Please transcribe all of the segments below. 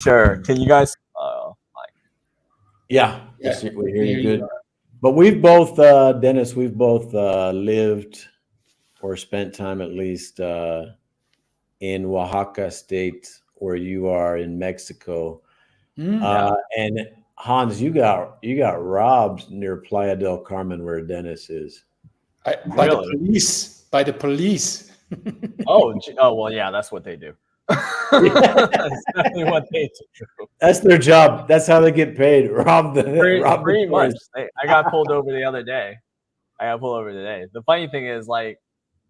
Sure. Can you guys? Yeah, Yeah, we hear we you hear you. good. But we've both, Dennis, we've both lived or spent time at least in Oaxaca State, where you are in Mexico. Mm. Yeah. And Hans, you got robbed near Playa del Carmen, where Dennis is. By the Really? police. By the police. Oh, well, yeah. That's what they do. That's definitely what they do. That's their job. That's how they get paid. Rob the rob the Pretty much. tourists. I got pulled over the other day. I got pulled over today. The funny thing is, like,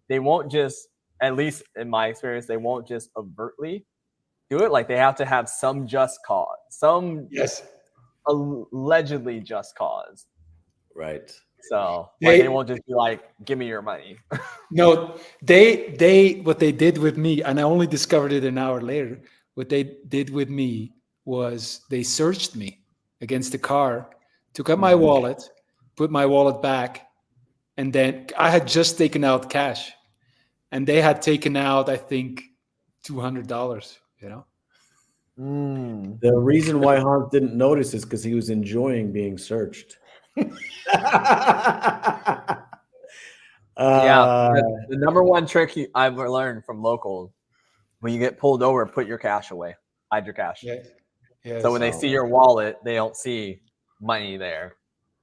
they won't just, at least in my experience, they won't just overtly do it. Like, they have to have some just cause, some Yes. allegedly just cause. Right. So, like, they They won't just be like, "Give me your money." no, they what they did with me, and I only discovered it an hour later. What they did with me was they searched me against the car, took out my Mhm. wallet, put my wallet back, and then I had just taken out cash, and they had taken out, I think, $200. You know. Mm. The reason why Hans didn't notice is because he was enjoying being searched. Yeah, uh, the number one trick I've learned from locals: when you get pulled over, put your cash away, hide your cash. Yes. So when Yes. they wow. see your wallet, they don't see money there.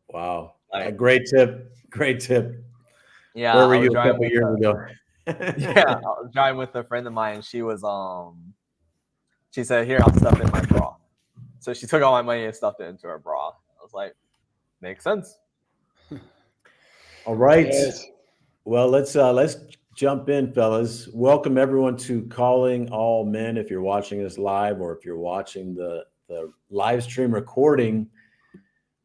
Wow. A Like, great tip. Great tip. yeah, Where were I you was a driving couple with years ago? yeah, I was driving with a friend of mine. She was she said, "Here, I'll stuff in my bra." So she took all my money and stuffed it into her bra. I was like, "Makes sense." All right. Yes. Well, let's jump in, fellas. Welcome everyone to Calling All Men. If you're watching us live or if you're watching the live stream recording,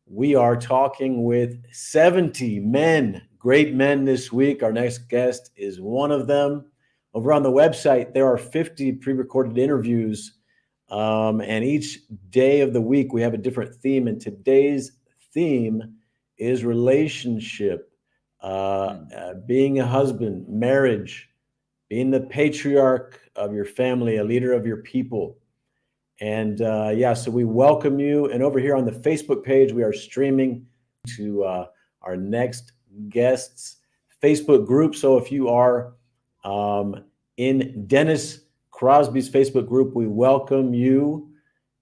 we are talking with 70 men, great men this week. Our next guest is one of them. Over on the website, there are 50 pre recorded interviews. And each day of the week, we have a different theme. And today's theme is relationship, being a husband, marriage, being the patriarch of your family, a leader of your people. And yeah, so we welcome you. And over here on the Facebook page, we are streaming to our next guest's Facebook group. So if you are in Dennis Crosby's Facebook group, we welcome you.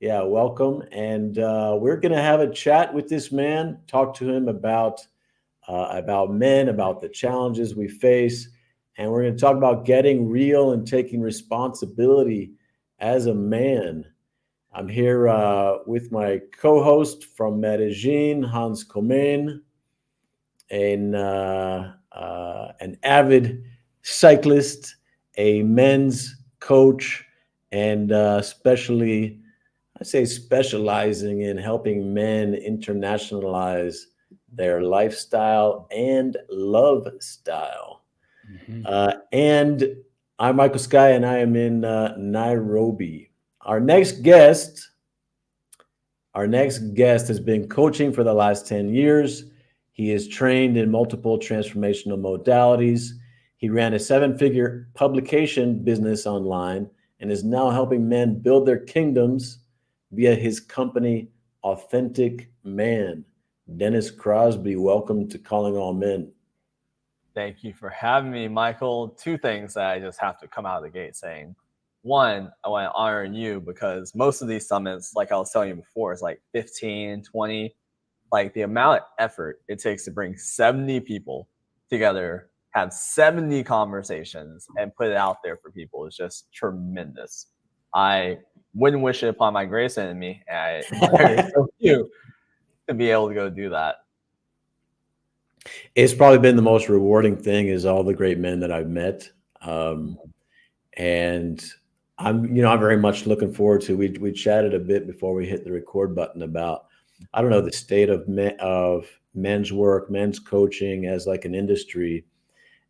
Yeah, welcome. And we're going to have a chat with this man, talk to him about men, about the challenges we face. And we're going to talk about getting real and taking responsibility as a man. I'm here with my co-host from Medellin, Hans Komen, an avid cyclist, a men's coach, and especially, I say, specializing in helping men internationalize their lifestyle and love style. Mhm. And I'm Michael Sky, and I am in Nairobi. Our next guest our next guest has been coaching for the last 10 years. He is trained in multiple transformational modalities. He ran a seven figure publication business online and is now helping men build their kingdoms via his company, Authentic Man. Dennis Crosby, welcome to Calling All Men. Thank you for having me, Michael. Two things that I just have to come out of the gate saying. One, I want to honor you because most of these summits, like I was telling you before, is like 15, 20. Like, the amount of effort it takes to bring 70 people together, have 70 conversations, and put it out there for people is just tremendous. I wouldn't wish it upon my greatest enemy, and I admire so few to be able to go do that. It's probably been the most rewarding thing is all the great men that I've met. Um, and I'm very much looking forward to. We chatted a bit before we hit the record button about I don't know the state of men's work, men's coaching as like an industry,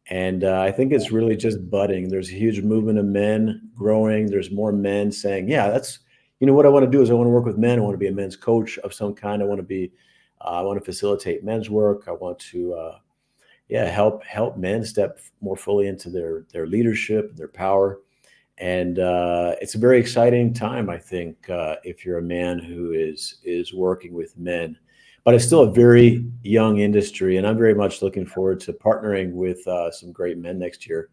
and I think it's really just budding. There's a huge movement of men growing. There's more men saying, "Yeah, that's what I want to do is I want to work with men. I want to be a men's coach of some kind. I want to facilitate men's work. I want to." Yeah, help men step more fully into their leadership, their power. And it's a very exciting time, I think, if you're a man who is working with men. But it's still a very young industry, and I'm very much looking forward to partnering with some great men next year.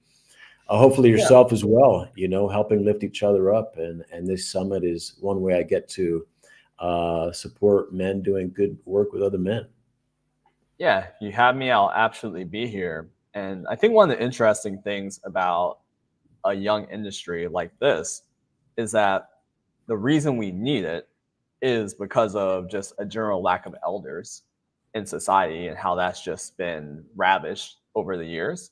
Hopefully Yeah. yourself as well, you know, helping lift each other up. And this summit is one way I get to support men doing good work with other men. Yeah, if you have me, I'll absolutely be here. And I think one of the interesting things about a young industry like this is that the reason we need it is because of just a general lack of elders in society and how that's just been ravished over the years.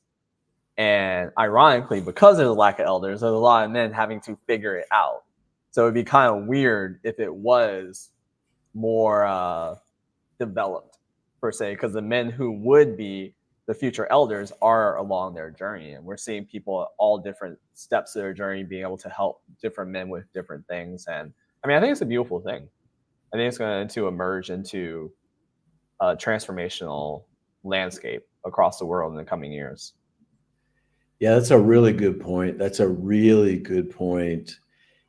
And ironically, because there's a lack of elders, there's a lot of men having to figure it out. So it'd be kind of weird if it was more developed per se, because the men who would be the future elders are along their journey, and we're seeing people at all different steps of their journey being able to help different men with different things. And I mean, I think it's a beautiful thing. I think it's going to emerge into a transformational landscape across the world in the coming years. Yeah, that's a really good point. That's a really good point.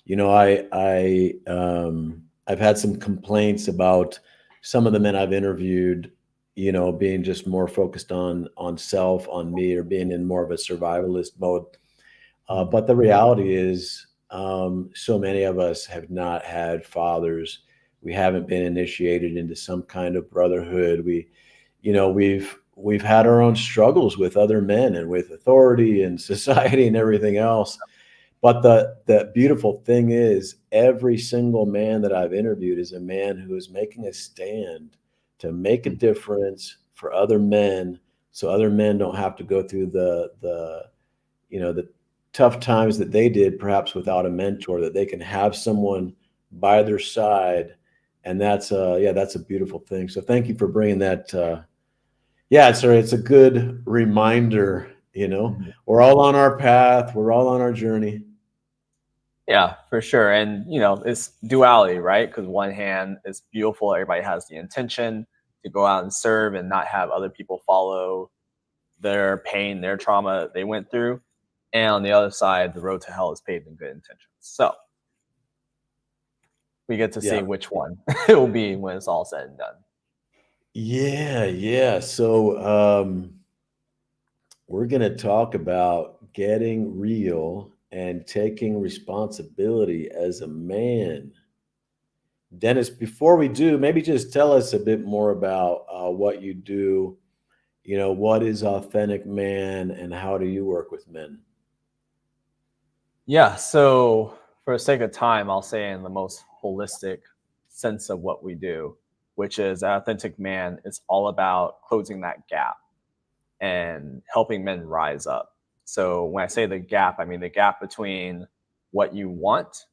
You know, I've had some complaints about some of the men I've interviewed, you know, being just more focused on self, on me, or being in more of a survivalist mode. But the reality is, so many of us have not had fathers. We haven't been initiated into some kind of brotherhood. You know, we've had our own struggles with other men and with authority and society and everything else. But the beautiful thing is, every single man that I've interviewed is a man who is making a stand to make a difference for other men, so other men don't have to go through the you know the tough times that they did, perhaps without a mentor, that they can have someone by their side. And that's yeah, that's a beautiful thing. So thank you for bringing that. Yeah, it's a good reminder. You know, Mhm. we're all on our path. We're all on our journey. Yeah, for sure. And it's duality, right? Because one hand, it's beautiful. Everybody has the intention to go out and serve and not have other people follow their pain, their trauma they went through. And on the other side, the road to hell is paved in good intentions. So we get to see Yeah. which one it will be when it's all said and done. Yeah, yeah. So we're going to talk about getting real and taking responsibility as a man. Dennis, before we do, maybe just tell us a bit more about what you do. You know, what is authentic man and how do you work with men? Yeah. So for the sake of time, I'll say in the most holistic sense of what we do, which is authentic man, it's all about closing that gap and helping men rise up. So when I say the gap, I mean the gap between what you want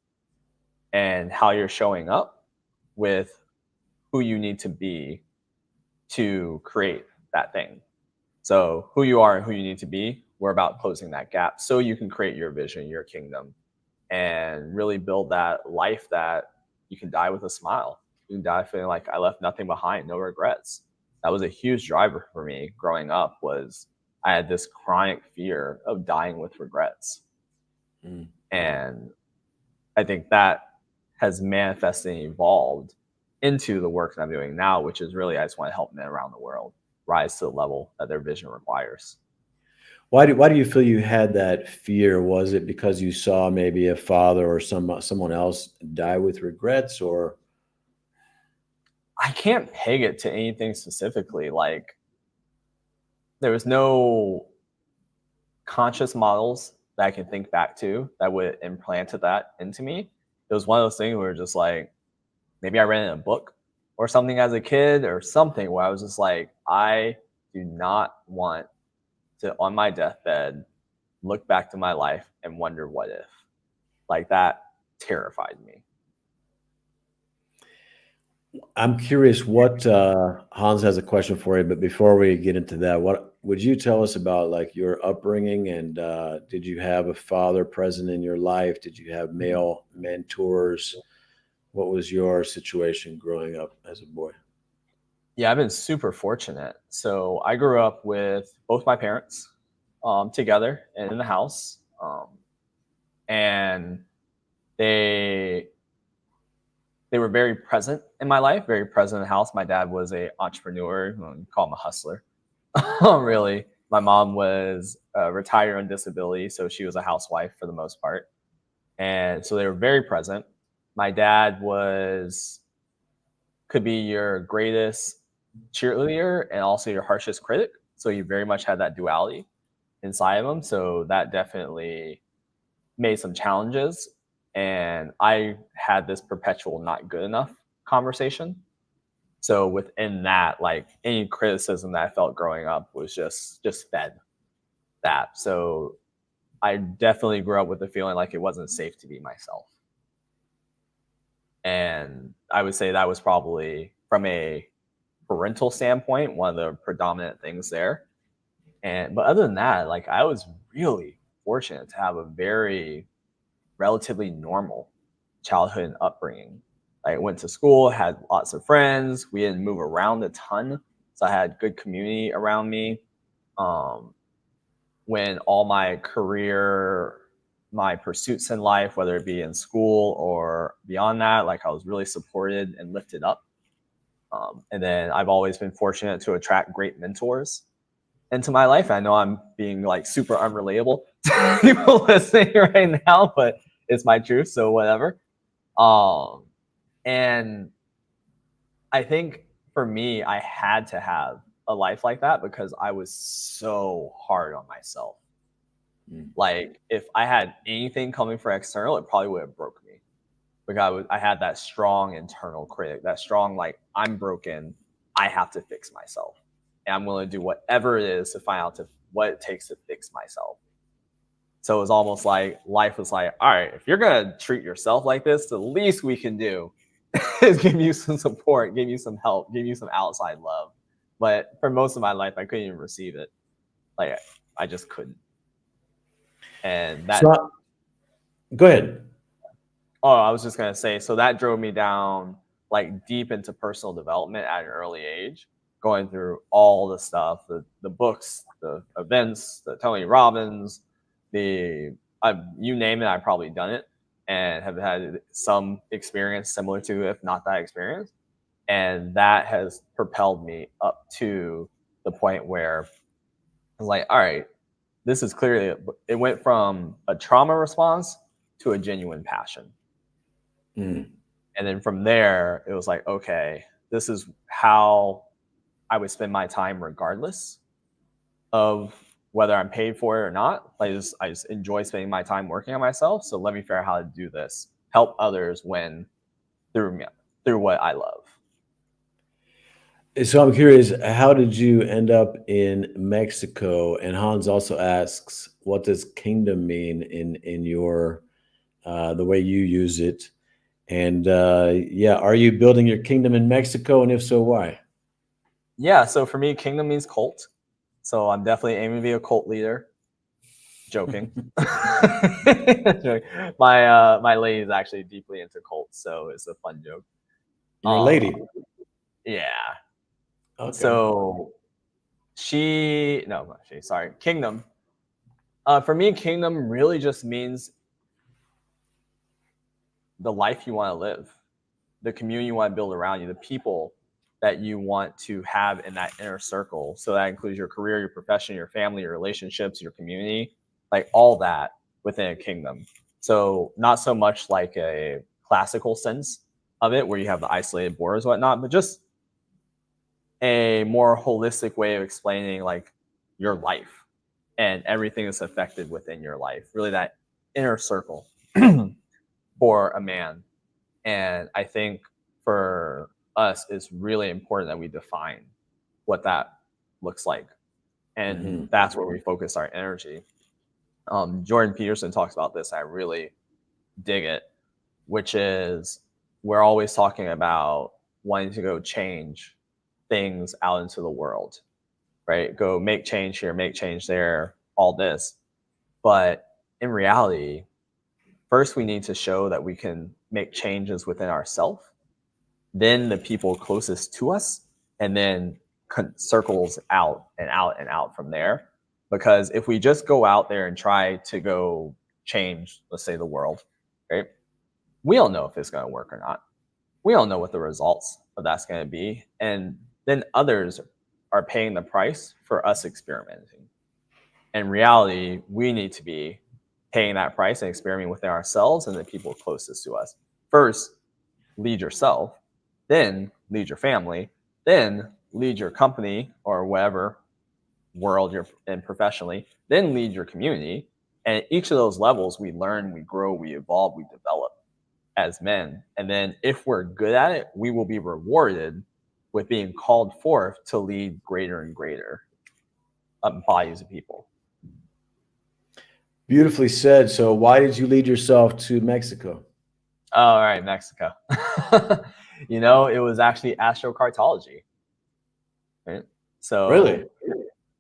and how you're showing up with who you need to be to create that thing. So who you are and who you need to be, we're about closing that gap so you can create your vision, your kingdom, and really build that life that you can die with a smile. You can die feeling like I left nothing behind, no regrets. That was a huge driver for me growing up. Was I had this chronic fear of dying with regrets. Mm. And I think that has manifested and evolved into the work that I'm doing now, which is really I just want to help men around the world rise to the level that their vision requires. Why do you feel you had that fear? Was it because you saw maybe a father or someone else die with regrets, or I can't peg it to anything specifically. Like there was no conscious models that I can think back to that would implanted that into me. It was one of those things where just like maybe I read in a book or something as a kid or something where I was just like, I do not want to on my deathbed look back to my life and wonder what if. Like that terrified me. I'm curious what Hans has a question for you, but before we get into that, what would you tell us about like your upbringing and did you have a father present in your life? Did you have male mentors? What was your situation growing up as a boy? Yeah, I've been super fortunate. So I grew up with both my parents together and in the house. and they were very present in my life, very present in the house. My dad was a entrepreneur, you call him a hustler. Really. My mom was retired on disability, so she was a housewife for the most part. And so they were very present. My dad could be your greatest cheerleader and also your harshest critic. So he very much had that duality inside of him. So that definitely made some challenges. And I had this perpetual not good enough conversation. So within that, like any criticism that I felt growing up was just fed that. So I definitely grew up with the feeling like it wasn't safe to be myself. And I would say that was probably, from a parental standpoint, one of the predominant things there. But other than that, like I was really fortunate to have a very relatively normal childhood and upbringing. I went to school, had lots of friends. We didn't move around a ton, so I had good community around me. When all my career, my pursuits in life, whether it be in school or beyond that, like I was really supported and lifted up. And then I've always been fortunate to attract great mentors into my life. I know I'm being like super unrelatable to people listening right now, but it's my truth, so whatever. And I think for me, I had to have a life like that because I was so hard on myself. Like if I had anything coming for external, it probably would have broke me. Because I had that strong internal critic, that strong, like, I'm broken, I have to fix myself. And I'm willing to do whatever it is to find out what it takes to fix myself. So it was almost like life was like, all right, if you're going to treat yourself like this, the least we can do is give you some support, give you some help, give you some outside love. But for most of my life, I couldn't even receive it. Like, I just couldn't. And that. So, go ahead. Oh, I was just going to say, so that drove me down like deep into personal development at an early age, going through all the stuff, the books, the events, the Tony Robbins, you name it, I've probably done it and have had some experience similar to, if not that experience. And that has propelled me up to the point where I was like, all right, this is clearly, it went from a trauma response to a genuine passion. And then from there, it was like, okay, this is how I would spend my time regardless of whether I'm paid for it or not. I just enjoy spending my time working on myself. So let me figure out how to do this, help others win through what I love. So I'm curious, how did you end up in Mexico? And Hans also asks, what does kingdom mean in your the way you use it? And are you building your kingdom in Mexico? And if so, why? Yeah, so for me, kingdom means cult. So I'm definitely aiming to be a cult leader. Joking. My lady is actually deeply into cults, so it's a fun joke. You're a lady. Yeah. Okay. So kingdom. For me, kingdom really just means the life you want to live, the community you want to build around you, the people that you want to have in that inner circle. So that includes your career, your profession, your family, your relationships, your community, like all that within a kingdom. So not so much like a classical sense of it where you have the isolated borders and whatnot, but just a more holistic way of explaining like your life and everything that's affected within your life, really that inner circle for a man. And I think for us, it's really important that we define what that looks like. And that's where we focus our energy. Jordan Peterson talks about this. I really dig it, which is we're always talking about wanting to go change things out into the world, right? Go make change here, make change there, all this. But in reality, first we need to show that we can make changes within ourselves, then the people closest to us, and then circles out and out and out from there. Because if we just go out there and try to go change, let's say, the world, right? We don't know if it's going to work or not. We don't know what the results of that's going to be. And then others are paying the price for us experimenting. In reality, we need to be paying that price and experimenting within ourselves and the people closest to us. First, lead yourself, then lead your family, then lead your company or whatever world you're in professionally, then lead your community. And at each of those levels, we learn, we grow, we evolve, we develop as men. And then if we're good at it, we will be rewarded with being called forth to lead greater and greater bodies of people. Beautifully said. So why did you lead yourself to Mexico? All right, Mexico. It was actually astrocartology. Right? So Really?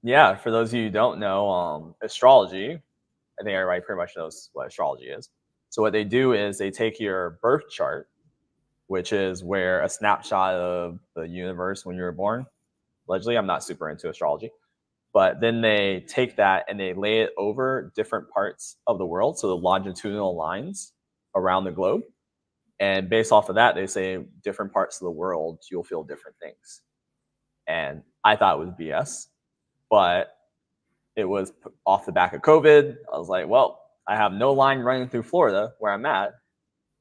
yeah, for those of you who don't know, astrology, I think everybody pretty much knows what astrology is. So what they do is they take your birth chart, which is where a snapshot of the universe when you were born. Allegedly, I'm not super into astrology, but then they take that and they lay it over different parts of the world, so the longitudinal lines around the globe. And based off of that, they say different parts of the world, you'll feel different things. And I thought it was BS, but it was off the back of COVID. I was like, well, I have no line running through Florida where I'm at.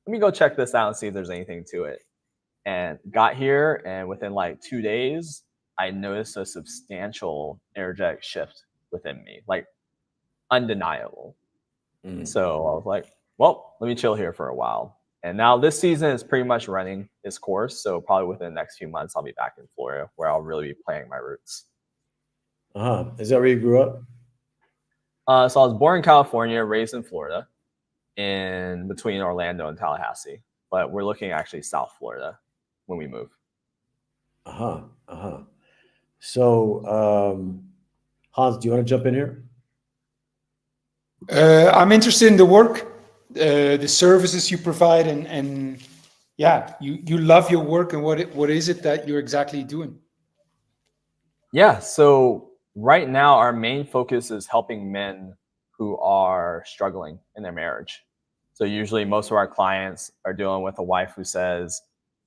Let me go check this out and see if there's anything to it. And got here, and within like 2 days, I noticed a substantial energetic shift within me, like undeniable. So I was like, well, let me chill here for a while. And now this season is pretty much running its course. So probably within the next few months, I'll be back in Florida where I'll really be playing my roots. Is that where you grew up? So I was born in California, raised in Florida, in between Orlando and Tallahassee. But we're looking actually South Florida when we move. So, Hans, do you want to jump in here? I'm interested in the work, the services you provide, and yeah, you love your work, and what is it that you're exactly doing? Yeah, so right now our main focus is helping men who are struggling in their marriage. So usually most of our clients are dealing with a wife who says,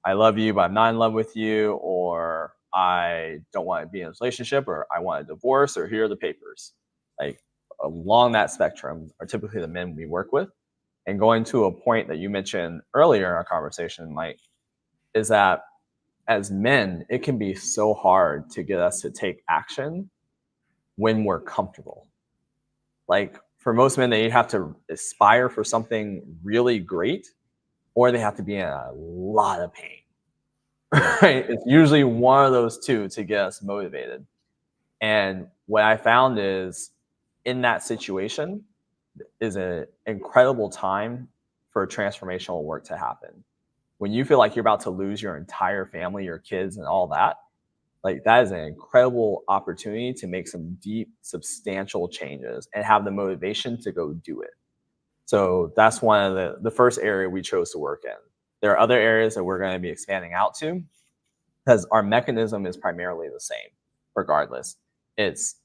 I love you, but I'm not in love with you, or I don't want to be in a relationship, or I want a divorce, or here are the papers. Like along that spectrum are typically the men we work with. And going to a point that you mentioned earlier in our conversation, Mike, is that as men, it can be so hard to get us to take action when we're comfortable. Like for most men, they have to aspire for something really great, or they have to be in a lot of pain. Right? It's usually one of those two to get us motivated. And what I found is in that situation is an incredible time for transformational work to happen. When you feel like you're about to lose your entire family, your kids, and all that, like that is an incredible opportunity to make some deep, substantial changes and have the motivation to go do it. So that's one of the first area we chose to work in. There are other areas that we're going to be expanding out to because our mechanism is primarily the same, regardless. It's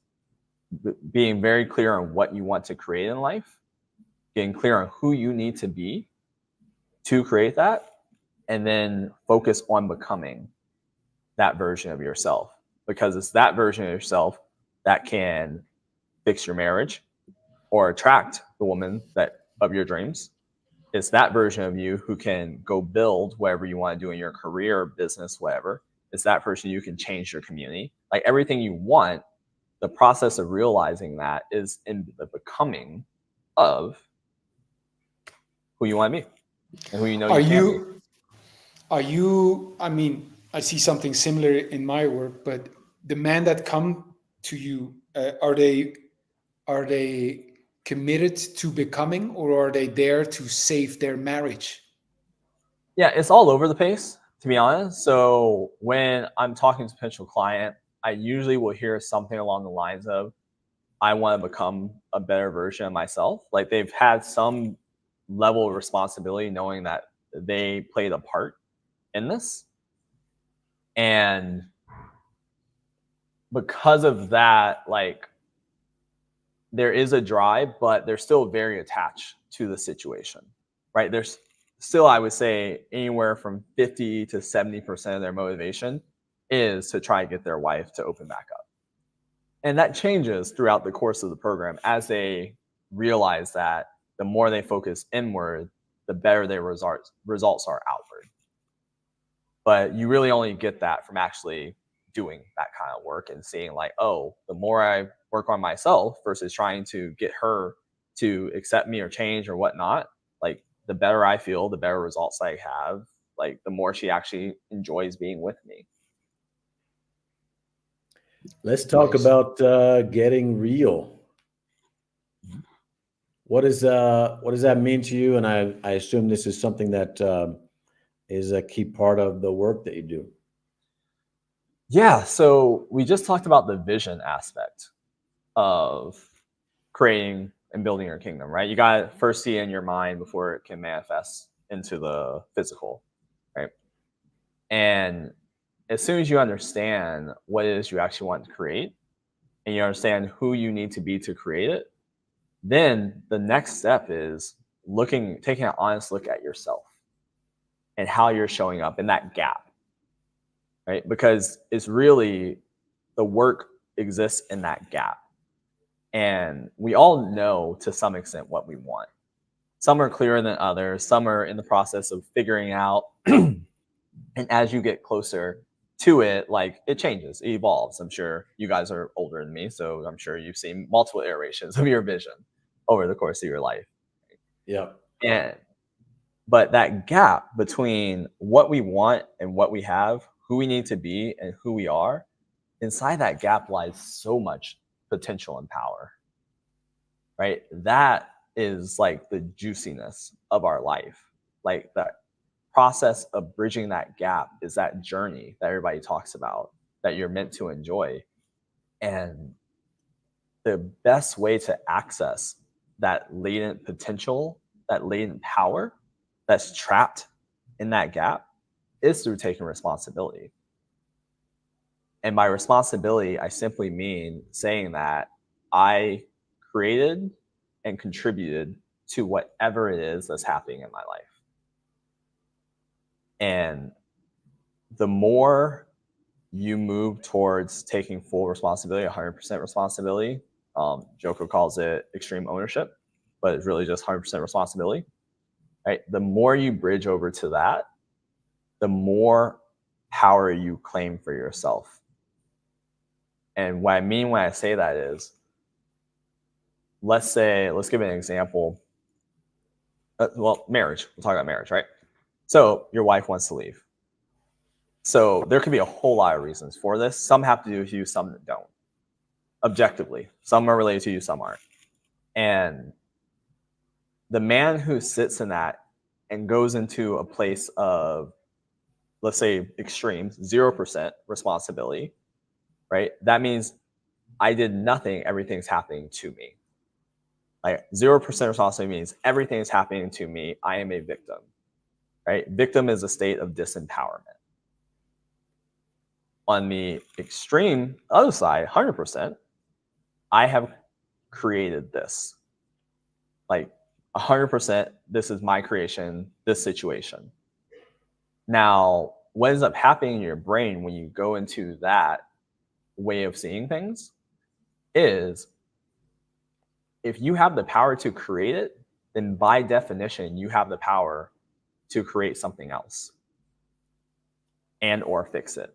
being very clear on what you want to create in life, getting clear on who you need to be to create that, and then focus on becoming that version of yourself, because it's that version of yourself that can fix your marriage or attract the woman that of your dreams. It's that version of you who can go build whatever you want to do in your career, business, whatever. It's that person you can change your community. Like everything you want, the process of realizing that is in the becoming of who you want to be and who you know you can be. I mean, I see something similar in my work, but the men that come to you, are they committed to becoming, or are they there to save their marriage? Yeah, it's all over the place, to be honest. So when I'm talking to a potential client, I usually will hear something along the lines of, I want to become a better version of myself. Like they've had some level of responsibility knowing that they played a part in this. And because of that, like there is a drive, but they're still very attached to the situation, right? There's still, I would say, anywhere from 50 to 70% of their motivation is to try to get their wife to open back up. And that changes throughout the course of the program as they realize that the more they focus inward, the better their results are outward. But you really only get that from actually doing that kind of work and seeing like, oh, the more I work on myself versus trying to get her to accept me or change or whatnot, like the better I feel, the better results I have, like the more she actually enjoys being with me. Let's talk Nice. about getting real. What does that mean to you? And I assume this is something that is a key part of the work that you do. Yeah, so we just talked about the vision aspect of creating and building your kingdom, right? You got to first see it in your mind before it can manifest into the physical, right? And as soon as you understand what it is you actually want to create and you understand who you need to be to create it, then the next step is taking an honest look at yourself and how you're showing up in that gap, right? Because it's really the work exists in that gap. And we all know to some extent what we want. Some are clearer than others, some are in the process of figuring out. And as you get closer to it, like it changes, it evolves. I'm sure you guys are older than me, so I'm sure you've seen multiple iterations of your vision over the course of your life. Yeah. But that gap between what we want and what we have, who we need to be and who we are, inside that gap lies so much potential and power, right? That is like the juiciness of our life. Like that process of bridging that gap is that journey that everybody talks about that you're meant to enjoy. And the best way to access that latent potential, that latent power that's trapped in that gap is through taking responsibility. And by responsibility, I simply mean saying that I created and contributed to whatever it is that's happening in my life. And the more you move towards taking full responsibility, 100% responsibility, Joko calls it extreme ownership, but it's really just 100% responsibility, right? The more you bridge over to that, the more power you claim for yourself. And what I mean when I say that is, let's give an example. Marriage. We'll talk about marriage, right? So your wife wants to leave. So there could be a whole lot of reasons for this. Some have to do with you, some that don't. Objectively, some are related to you, some aren't. And the man who sits in that and goes into a place of, let's say, extremes, 0% responsibility, right? That means I did nothing, everything's happening to me. Like 0% responsibility means everything is happening to me. I am a victim, right? Victim is a state of disempowerment. On the extreme other side, 100%, I have created this. Like 100%, this is my creation, this situation. Now, what ends up happening in your brain when you go into that way of seeing things is if you have the power to create it, then by definition, you have the power to create something else and or fix it.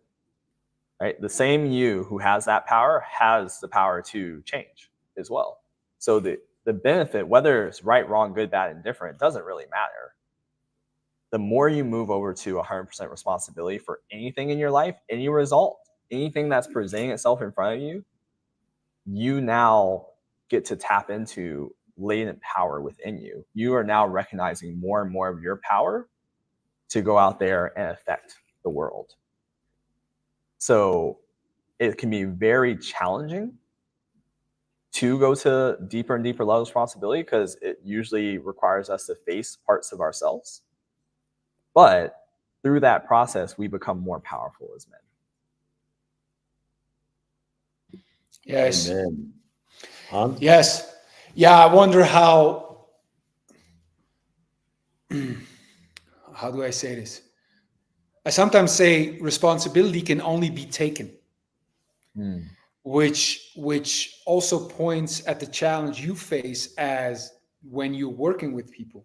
Right? The same you who has that power has the power to change as well. So the benefit, whether it's right, wrong, good, bad, indifferent, doesn't really matter. The more you move over to 100% responsibility for anything in your life, any result, anything that's presenting itself in front of you, you now get to tap into latent power within you. You are now recognizing more and more of your power to go out there and affect the world. So it can be very challenging to go to deeper and deeper levels of responsibility because it usually requires us to face parts of ourselves. But through that process, we become more powerful as men. Yes. Amen. Hans? Yes. Yeah, I wonder how how do I say this? I sometimes say responsibility can only be taken, which also points at the challenge you face as when you're working with people.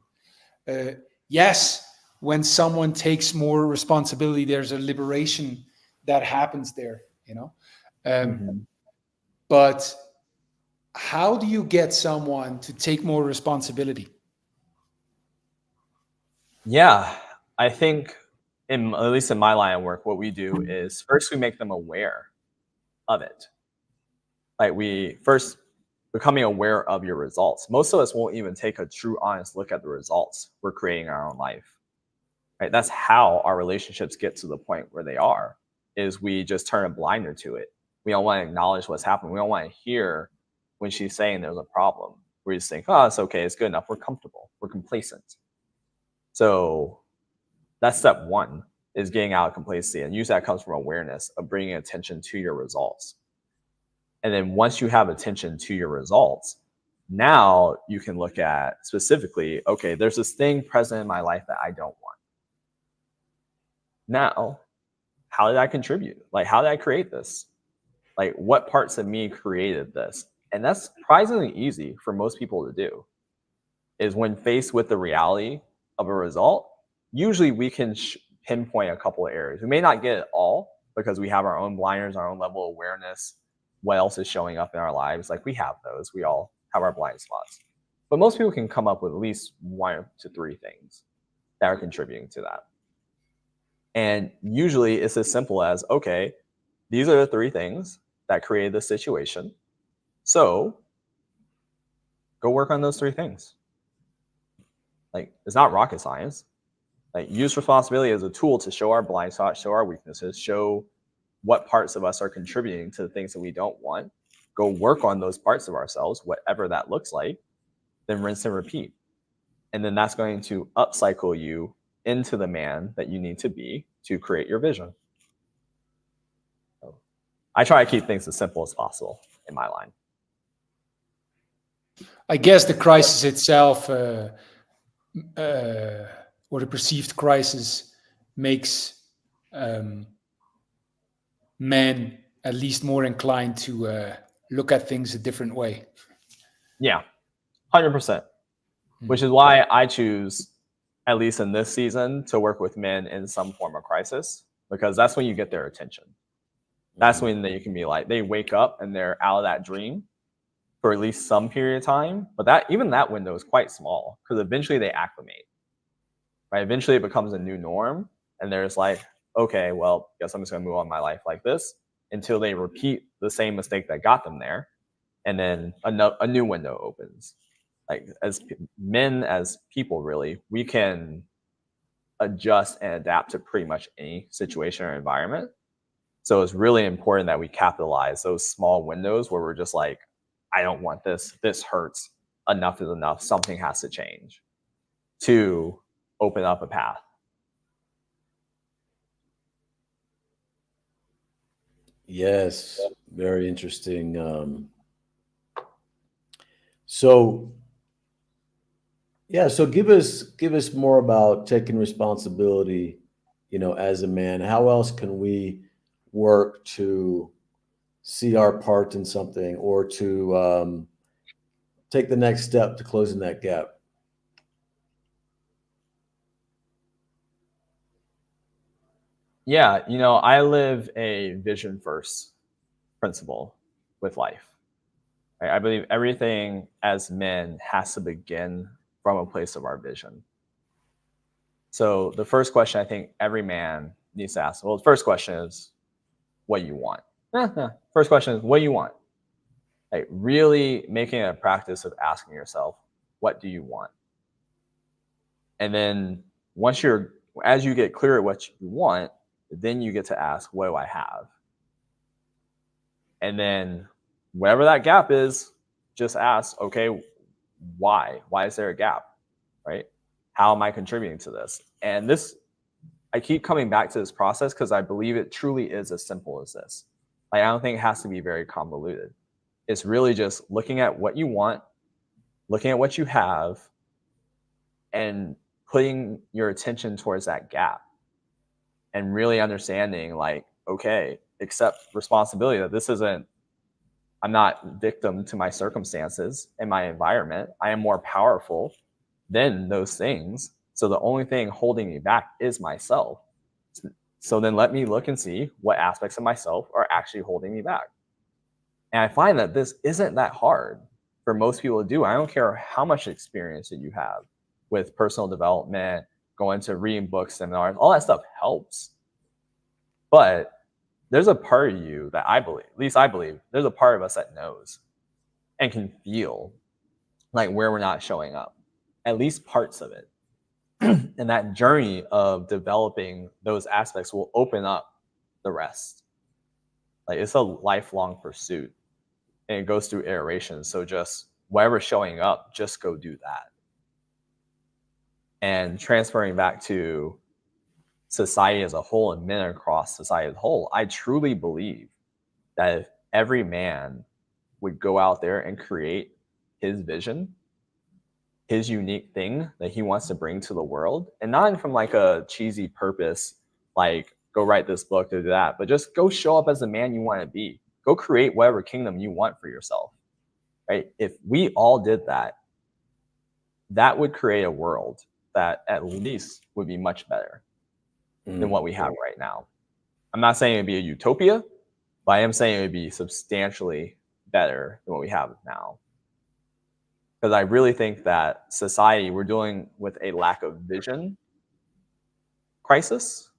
Yes, when someone takes more responsibility, there's a liberation that happens there, you know. Mhm. But how do you get someone to take more responsibility? Yeah, I think at least in my line of work, what we do is first we make them aware of it. Like we first becoming aware of your results. Most of us won't even take a true honest look at the results we're creating in our own life. Right? That's how our relationships get to the point where they are, is we just turn a blinder to it. We don't want to acknowledge what's happening. We don't want to hear when she's saying there's a problem. We just think, oh, it's okay, it's good enough. We're comfortable. We're complacent. So that's step one, is getting out of complacency. And usually that comes from awareness of bringing attention to your results. And then once you have attention to your results, now you can look at specifically, okay, there's this thing present in my life that I don't want. Now, how did I contribute? Like, how did I create this? Like, what parts of me created this? And that's surprisingly easy for most people to do, is when faced with the reality of a result, usually we can pinpoint a couple of areas. We may not get it all because we have our own blinders, our own level of awareness, what else is showing up in our lives. Like we have those, we all have our blind spots. But most people can come up with at least 1 to 3 things that are contributing to that. And usually it's as simple as, okay, these are the 3 things that created this situation. So go work on those 3 things. Like, it's not rocket science. Like, use responsibility as a tool to show our blind spots, show our weaknesses, show what parts of us are contributing to the things that we don't want. Go work on those parts of ourselves, whatever that looks like, then rinse and repeat. And then that's going to upcycle you into the man that you need to be to create your vision. So I try to keep things as simple as possible in my line. I guess the crisis itself, or the perceived crisis, makes men at least more inclined to look at things a different way. Yeah, 100%. Which is why I choose, at least in this season, to work with men in some form of crisis, because that's when you get their attention. That's when they can be like, they wake up and they're out of that dream for at least some period of time. But even that window is quite small, because eventually they acclimate. Right? Eventually it becomes a new norm, and there's like, okay, well, guess I'm just gonna move on my life like this, until they repeat the same mistake that got them there, and then a new window opens. Like, as men, as people, really, we can adjust and adapt to pretty much any situation or environment. So it's really important that we capitalize those small windows where we're just like, I don't want this. This hurts. Enough is enough. Something has to change, to open up a path. Yes, very interesting. So give us more about taking responsibility, as a man. How else can we work to see our part in something, or to take the next step to closing that gap? Yeah, I live a vision first principle with life. Right? I believe everything as men has to begin from a place of our vision. So the first question I think every man needs to ask, well, the first question is, what you want? First question is, what do you want? Like, really making a practice of asking yourself, what do you want? And then as you get clear at what you want, then you get to ask, what do I have? And then whatever that gap is, just ask, okay, why? Why is there a gap? Right? How am I contributing to this? And I keep coming back to this process because I believe it truly is as simple as this. Like, I don't think it has to be very convoluted. It's really just looking at what you want, looking at what you have, and putting your attention towards that gap and really understanding, like, okay, accept responsibility that this isn't, I'm not victim to my circumstances and my environment. I am more powerful than those things. So the only thing holding me back is myself. So then let me look and see what aspects of myself are actually holding me back. And I find that this isn't that hard for most people to do. I don't care how much experience that you have with personal development, going to reading books, seminars, all that stuff helps. But there's a part of you that I believe, at least I believe, there's a part of us that knows and can feel like where we're not showing up, at least parts of it. And that journey of developing those aspects will open up the rest. Like, it's a lifelong pursuit and it goes through iterations. So just whatever's showing up, just go do that. And transferring back to society as a whole and men across society as a whole, I truly believe that if every man would go out there and create his vision, his unique thing that he wants to bring to the world, and not from like a cheesy purpose, like go write this book to do that, but just go show up as the man you want to be. Go create whatever kingdom you want for yourself, right? If we all did that, that would create a world that at least would be much better than what we have right now. I'm not saying it'd be a utopia, but I am saying it would be substantially better than what we have now. Because I really think that society, we're dealing with a lack of vision crisis.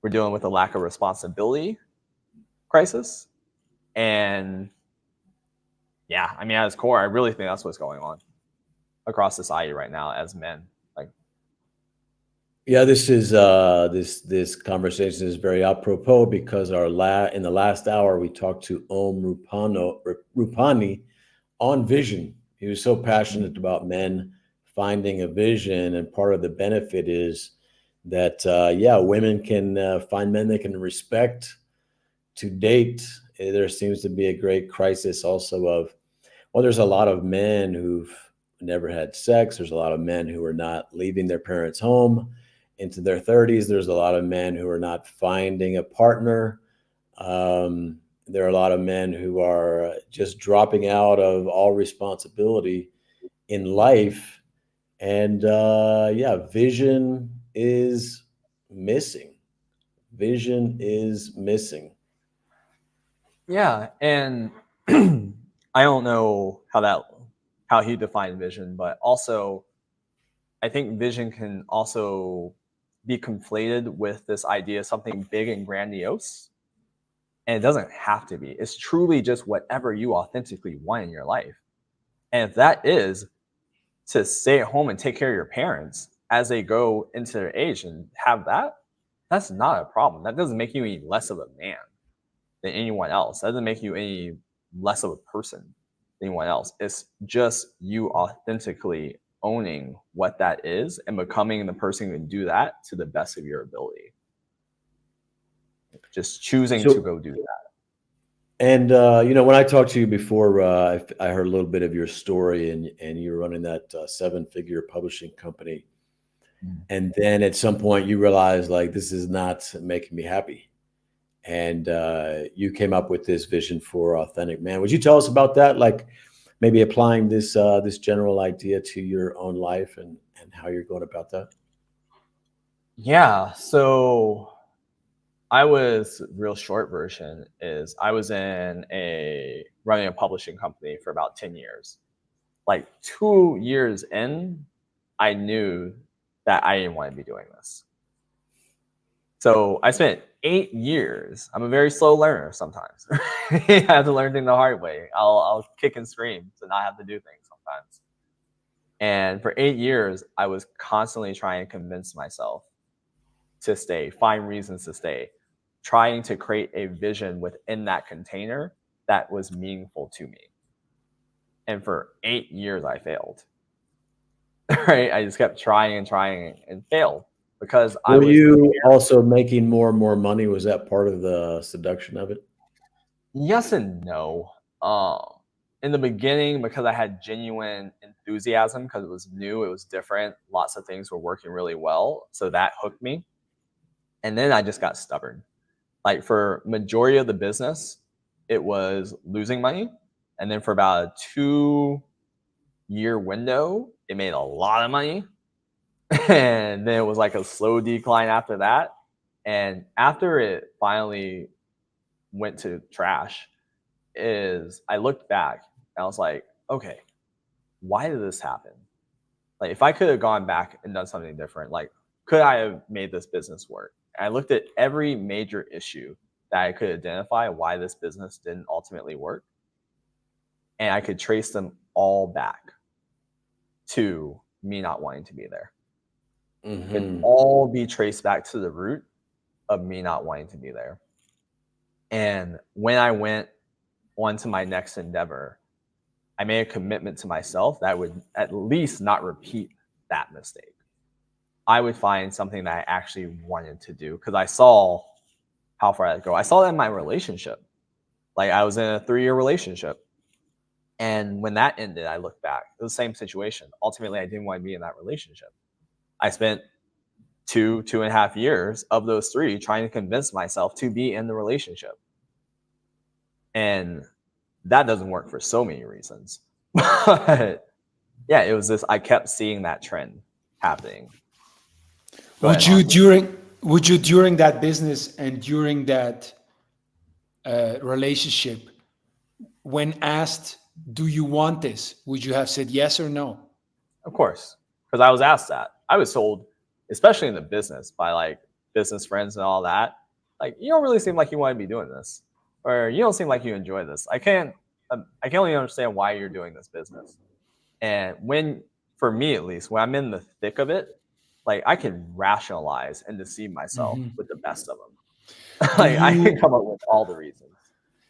We're dealing with a lack of responsibility crisis. And yeah, I mean, at its core, I really think that's what's going on across society right now as men. Like, yeah, this is this conversation is very apropos because in the last hour we talked to Om Rupani on vision. He was so passionate about men finding a vision, and part of the benefit is that women can find men they can respect to date. There seems to be a great crisis also of, well, there's a lot of men who've never had sex. There's a lot of men who are not leaving their parents' home into their 30s. There's a lot of men who are not finding a partner. There are a lot of men who are just dropping out of all responsibility in life. And vision is missing. Vision is missing. yeah, and I don't know how he defined vision, but also I think vision can also be conflated with this idea of something big and grandiose. And it doesn't have to be. It's truly just whatever you authentically want in your life. And if that is to stay at home and take care of your parents as they go into their age and have that, that's not a problem. That doesn't make you any less of a man than anyone else. That doesn't make you any less of a person than anyone else. It's just you authentically owning what that is and becoming the person who can do that to the best of your ability. Just choosing to go do that. And when I talked to you before, I heard a little bit of your story, and you're running that 7-figure publishing company. And then at some point you realized, like, this is not making me happy. And you came up with this vision for Authentic Man. Would you tell us about that? Like, maybe applying this general idea to your own life and how you're going about that? Yeah. So real short version is I was running a publishing company for about 10 years. Like 2 years in, I knew that I didn't want to be doing this. So I spent 8 years. I'm a very slow learner sometimes. I have to learn things the hard way. I'll kick and scream to not have to do things sometimes. And for 8 years, I was constantly trying to convince myself to stay, find reasons to stay, trying to create a vision within that container that was meaningful to me. And for 8 years, I failed. Right? I just kept trying and failed because Were you also making more and more money? Was that part of the seduction of it? Yes and no. in the beginning, because I had genuine enthusiasm, because it was new, it was different, lots of things were working really well, so that hooked me. And then I just got stubborn. Like for majority of the business, it was losing money, and then for about a 2-year window, it made a lot of money, and then it was like a slow decline after that. And after it finally went to trash, is I looked back and I was like, okay, why did this happen? Like, if I could have gone back and done something different, like, could I have made this business work? And I looked at every major issue that I could identify why this business didn't ultimately work, and I could trace them all back to me not wanting to be there. It could all be traced back to the root of me not wanting to be there. And when I went on to my next endeavor, I made a commitment to myself that I would at least not repeat that mistake. I would find something that I actually wanted to do, because I saw how far I'd go. I saw that in my relationship. Like, I was in a 3-year relationship, and when that ended, I looked back. It was the same situation. Ultimately, I didn't want to be in that relationship. I spent 2.5 years of those 3 trying to convince myself to be in the relationship. And that doesn't work for so many reasons. But yeah, it was this, I kept seeing that trend happening. Would you during that business and during that relationship, when asked, do you want this, would you have said yes or no? Of course, because I was asked that. I was told, especially in the business, by like business friends and all that, like, you don't really seem like you want to be doing this, or you don't seem like you enjoy this. I can only understand why you're doing this business. And for me at least, when I'm in the thick of it, like, I can rationalize and deceive myself with the best of them. Like, I can come up with all the reasons.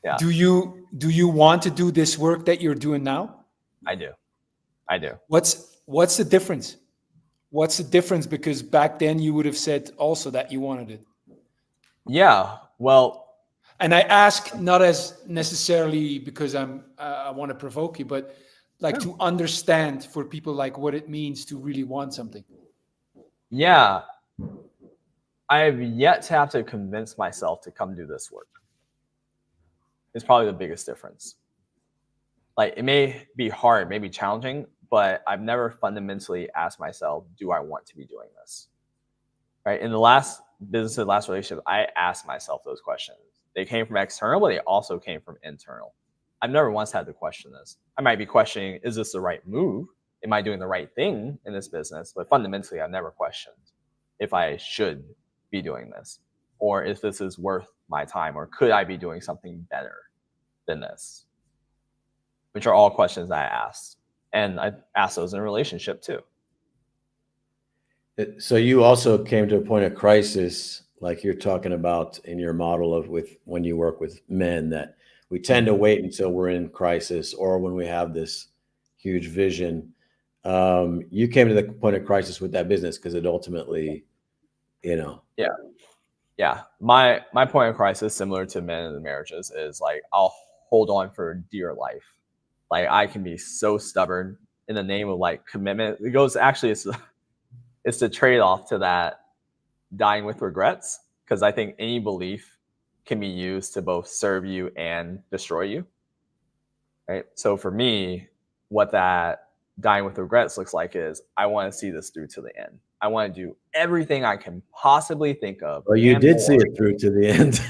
Yeah. Do you want to do this work that you're doing now? I do. What's the difference? What's the difference? Because back then you would have said also that you wanted it. Yeah. Well, and I ask not as necessarily because I want to provoke you, but like to understand for people, like what it means to really want something. Yeah. I have yet to have to convince myself to come do this work. It's probably the biggest difference. Like, it may be hard, may be challenging, but I've never fundamentally asked myself, do I want to be doing this? Right? In the last business, the last relationship, I asked myself those questions. They came from external, but they also came from internal. I've never once had to question this. I might be questioning, is this the right move? Am I doing the right thing in this business? But fundamentally, I've never questioned if I should be doing this, or if this is worth my time, or could I be doing something better than this? Which are all questions I asked. And I asked those in a relationship too. So you also came to a point of crisis, like you're talking about in your model of with when you work with men, that we tend to wait until we're in crisis or when we have this huge vision. You came to the point of crisis with that business because it ultimately, Yeah. My point of crisis, similar to men in the marriages, is like, I'll hold on for dear life. Like, I can be so stubborn in the name of like commitment. It goes, actually, it's the trade-off to that dying with regrets, because I think any belief can be used to both serve you and destroy you. Right. So for me, what that dying with regrets looks like is, I want to see this through to the end. I want to do everything I can possibly think of. Well, you did see it through to the end.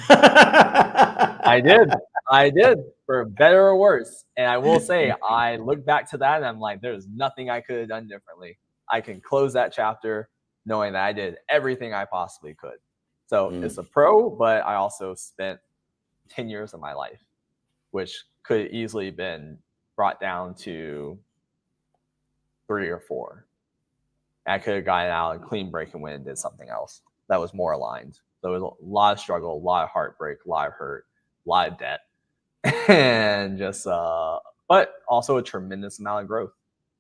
I did, for better or worse. And I will say, I look back to that and I'm like, there's nothing I could have done differently. I can close that chapter knowing that I did everything I possibly could. So it's a pro, but I also spent 10 years of my life, which could easily been brought down to 3 or 4. I could have gotten out and clean break and went and did something else that was more aligned. So it was a lot of struggle, a lot of heartbreak, a lot of hurt, a lot of debt, and just, but also a tremendous amount of growth.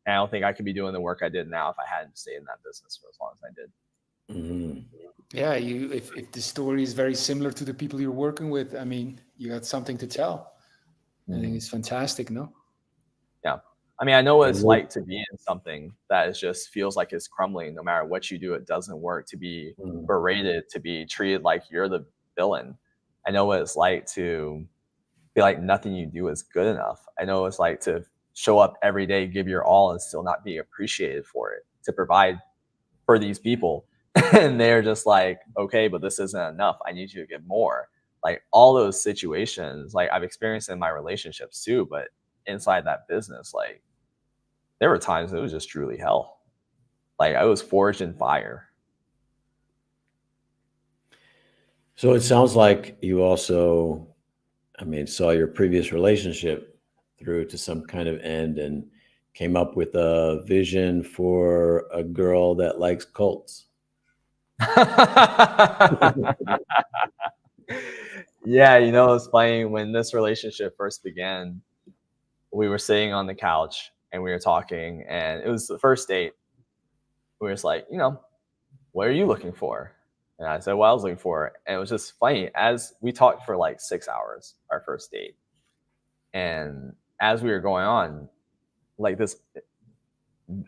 And I don't think I could be doing the work I did now if I hadn't stayed in that business for as long as I did. Mm-hmm. Yeah, if the story is very similar to the people you're working with, I mean, you got something to tell. I think it's fantastic, no? I mean, I know what And it's like to be in something that is just feels like it's crumbling. No matter what you do, it doesn't work. To be berated, to be treated like you're the villain. I know what it's like to feel like nothing you do is good enough. I know what it's like to show up every day, give your all, and still not be appreciated for it. To provide for these people, and they're just like, okay, but this isn't enough. I need you to give more. Like all those situations, like I've experienced in my relationships too, but inside that business, like there were times it was just truly hell. Like I was forged in fire. So it sounds like you also, I mean, saw your previous relationship through to some kind of end and came up with a vision for a girl that likes cults. Yeah, you know, it's funny when this relationship first began, we were sitting on the couch and we were talking, and it was the first date. We were just like, you know, what are you looking for? And I said, what I was looking for. And it was just funny as we talked for like 6 hours, our first date. And as we were going on, like this,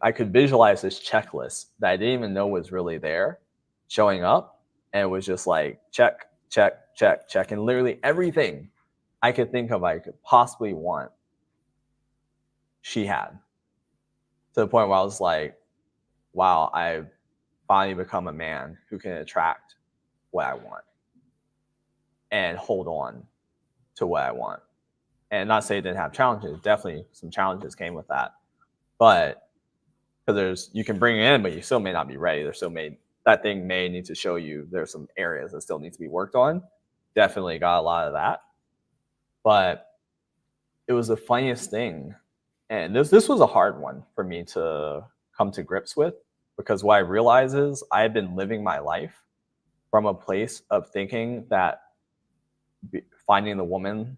I could visualize this checklist that I didn't even know was really there showing up. And it was just like, check, check, check, check. And literally everything I could think of, I could possibly want, she had, to the point where I was like, wow, I've finally become a man who can attract what I want and hold on to what I want. And not say it didn't have challenges. Definitely some challenges came with that. But because you can bring it in, but you still may not be ready. That thing may need to show you there's some areas that still need to be worked on. Definitely got a lot of that. But it was the funniest thing. And this was a hard one for me to come to grips with, because what I realize is I had been living my life from a place of thinking that finding the woman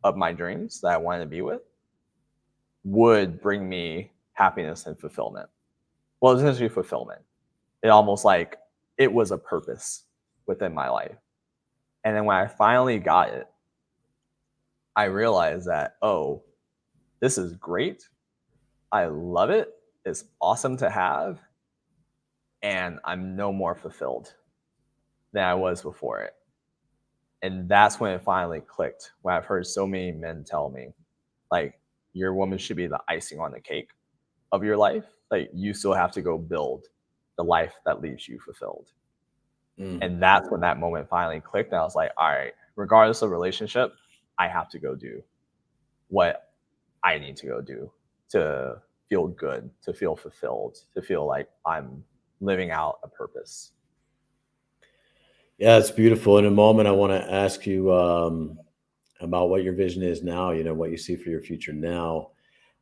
of my dreams that I wanted to be with would bring me happiness and fulfillment. Well, essentially fulfillment. It almost like it was a purpose within my life. And then when I finally got it, I realized that, oh, this is great. I love it. It's awesome to have. And I'm no more fulfilled than I was before it. And that's when it finally clicked. When I've heard so many men tell me, like, your woman should be the icing on the cake of your life. Like, you still have to go build the life that leaves you fulfilled. And that's when that moment finally clicked. And I was like, all right, regardless of relationship, I have to go do what I need to go do to feel good, to feel fulfilled, to feel like I'm living out a purpose. Yeah, it's beautiful. In a moment, I want to ask you about what your vision is now, you know, what you see for your future now.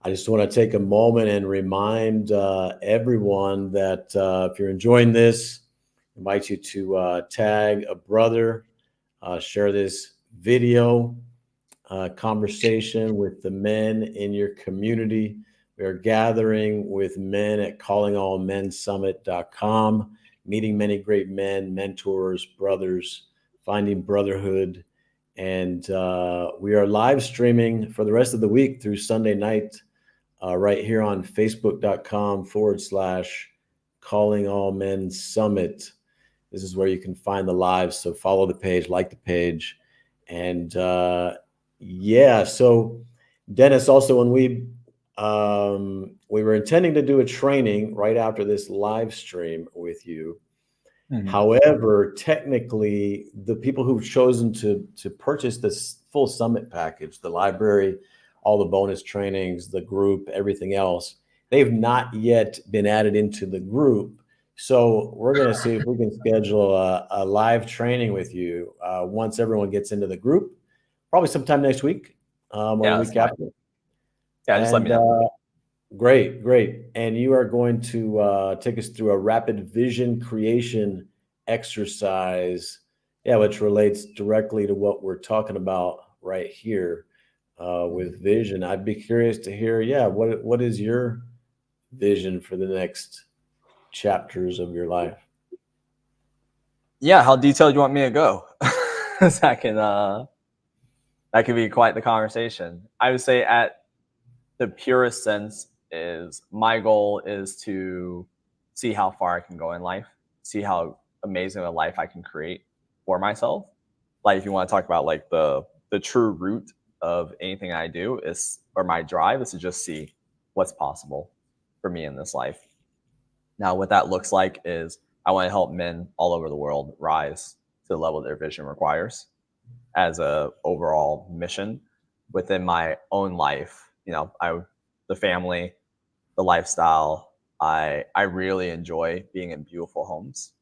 I just want to take a moment and remind everyone that if you're enjoying this, I invite you to tag a brother, share this video conversation with the men in your community. We are gathering with men at callingallmensummit.com, meeting many great men, mentors, brothers, finding brotherhood. And we are live streaming for the rest of the week through Sunday night right here on facebook.com/Calling All Men Summit. This is where you can find the lives. So follow the page, like the page. And yeah, so Dennis, also when we were intending to do a training right after this live stream with you. Mm-hmm. However, technically, the people who've chosen to purchase this full summit package, the library, all the bonus trainings, the group, everything else, they've not yet been added into the group. So we're going to see if we can schedule a live training with you once everyone gets into the group, probably sometime next week or the week after. Yeah, just let me know. Great. And you are going to take us through a rapid vision creation exercise, which relates directly to what we're talking about right here with vision. I'd be curious to hear, what is your vision for the next chapters of your life? Yeah, how detailed do you want me to go? That can be quite the conversation. I would say at the purest sense is my goal is to see how far I can go in life, see how amazing a life I can create for myself. Like if you want to talk about like the true root of anything I do is, or my drive is to just see what's possible for me in this life. Now, what that looks like is I want to help men all over the world rise to the level their vision requires as a overall mission within my own life. You know, the family, the lifestyle. I really enjoy being in beautiful homes.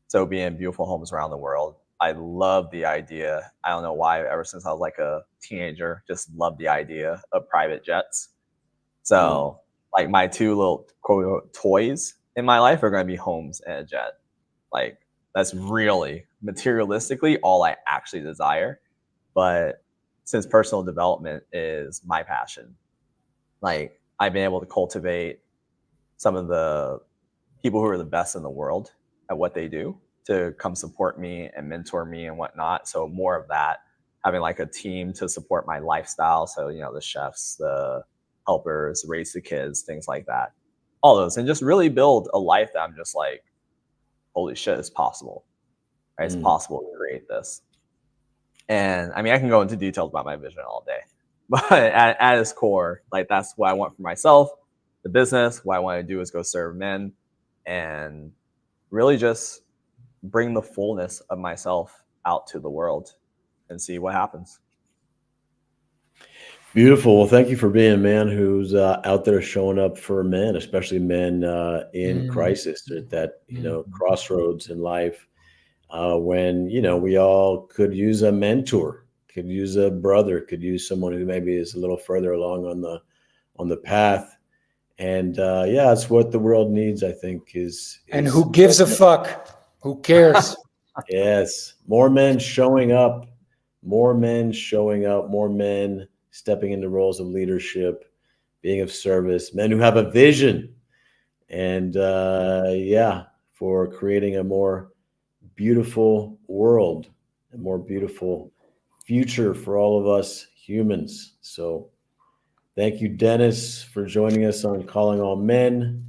So being in beautiful homes around the world. I love the idea. I don't know why, ever since I was like a teenager, just loved the idea of private jets. So like my two little quote toys in my life are going to be homes and a jet. Like that's really materialistically all I actually desire. But since personal development is my passion, like I've been able to cultivate some of the people who are the best in the world at what they do to come support me and mentor me and whatnot. So more of that, having like a team to support my lifestyle. So, you know, the chefs, the helpers, raise the kids, things like that. All those, and just really build a life that I'm just like, holy shit, it's possible. Right? It's possible to create this. And I mean, I can go into details about my vision all day, but at its core, like that's what I want for myself, the business. What I want to do is go serve men and really just bring the fullness of myself out to the world and see what happens. Beautiful. Well, thank you for being a man who's out there showing up for men, especially men in crisis at that, you know, crossroads in life. When, you know, we all could use a mentor, could use a brother, could use someone who maybe is a little further along on the path. And yeah, that's what the world needs, I think, is And who gives a fuck? Who cares? yes, more men showing up, more men showing up, more men stepping into roles of leadership, being of service, men who have a vision, and yeah, for creating a more beautiful world, a more beautiful future for all of us humans. So thank you, Dennis, for joining us on Calling All Men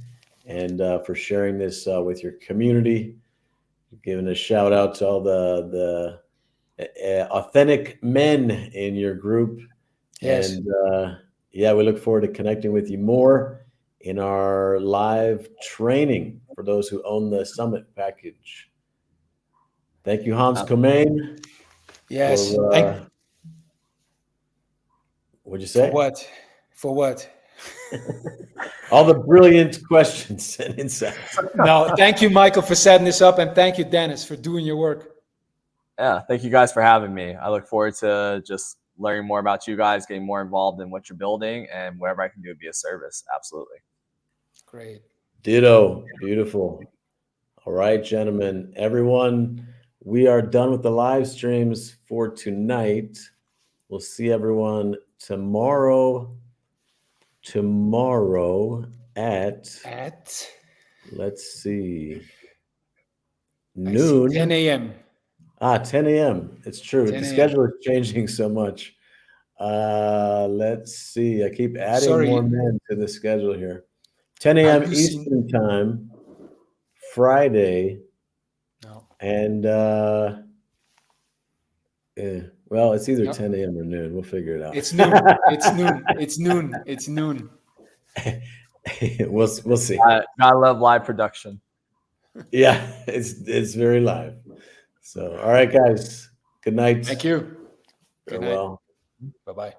and for sharing this with your community. Giving a shout out to all the authentic men in your group. Yes. And yeah, we look forward to connecting with you more in our live training for those who own the summit package. Thank you, Hans Komain. Yes. What'd you say? For what? For what? All the brilliant questions and insights. No, thank you, Michael, for setting this up, and thank you, Dennis, for doing your work. Yeah, thank you guys for having me. I look forward to just learning more about you guys, getting more involved in what you're building, and whatever I can do to be a service. Absolutely. Great. Ditto. Beautiful. All right, gentlemen, everyone, we are done with the live streams for tonight. We'll see everyone tomorrow at let's see, noon. 10 a.m. 10 a.m. It's true. 10 The a.m. schedule is changing so much. Let's see. I keep adding more men to the schedule here. 10 a.m. Eastern time, Friday. No. And well, it's either 10 a.m. or noon. We'll figure it out. It's noon. It's noon. It's noon. It's noon. we'll see. I love live production. Yeah, it's very live. So, all right, guys. Good night. Thank you. Good night. Farewell. Bye-bye.